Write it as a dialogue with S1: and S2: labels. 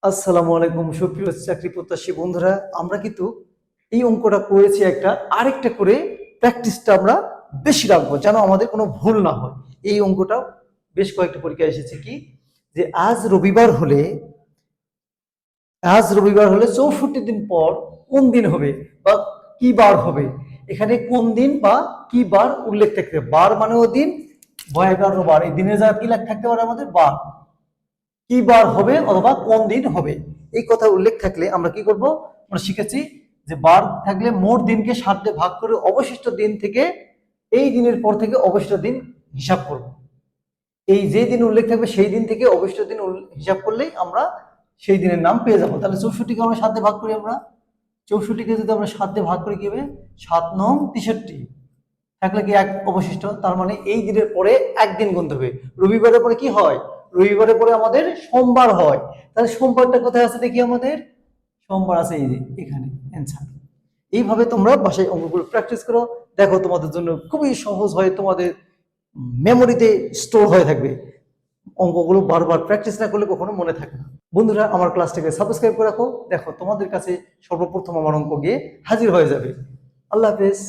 S1: আসসালামু আলাইকুম সুপ্রিয় চাকরি প্রত্যাশী বন্ধুরা, আমরা কিন্তু এই অঙ্কটা করেছি একটা, আরেকটা করে প্র্যাকটিসটা আমরা বেশি রাখবো যেন আমাদের কোনো ভুল না হয়। এই অঙ্কটা বেশ কয়েকটা পরীক্ষায় এসেছে কি, যে আজ রবিবার হলে 64 দিন পর কোন দিন হবে বা কি বার হবে। এখানে কোন দিন বা কি বার উল্লেখ থাকতে হবে। বার মানেও দিন, 11 বার, এই দিনের জায়গায় কি লেখ থাকতে পারে আমাদের বার, কি বার হবে অথবা কোন দিন হবে। এই কথা উল্লেখ থাকলে আমরা কি করব, আমরা শিখেছি যে বার থাকলে মোট দিনকে 7 দিয়ে ভাগ করে অবশিষ্ট দিন থেকে, এই দিনের পর থেকে অবশিষ্ট দিন হিসাব করব। এই যে দিন উল্লেখ থাকবে সেই দিন থেকে অবশিষ্ট দিন হিসাব করলেই আমরা সেই দিনের নাম পেয়ে যাবো। তাহলে 64কে আমরা 7 দিয়ে ভাগ করি, আমরা 64কে যদি আমরা 7 দিয়ে ভাগ করি কি হবে, 7 নং 63 থাকলে কি এক অবশিষ্ট, তার মানে এই দিনের পরে একদিন গুনতে হবে। রবিবারের পরে কি হয়, রবিবারের পরে আমাদের সোমবার হয়। তাহলে সোমবারটা কোথায় আছে দেখি, আমাদের সোমবার আছে এই যে এখানে অ্যান্সার। এইভাবে তোমরা বাসায় অঙ্কগুলো প্র্যাকটিস করো, দেখো তোমাদের জন্য খুবই সহজ হয়, তোমাদের মেমোরিতে স্টোর হয়ে থাকবে। অঙ্কগুলো বারবার প্র্যাকটিস না করলে কখনো মনে থাকে না। বন্ধুরা, আমার ক্লাসটাকে সাবস্ক্রাইব করে রাখো, দেখো তোমাদের কাছে সর্বপ্রথম আমার অঙ্ক গিয়ে হাজির হয়ে যাবে। আল্লাহ হাফেজ।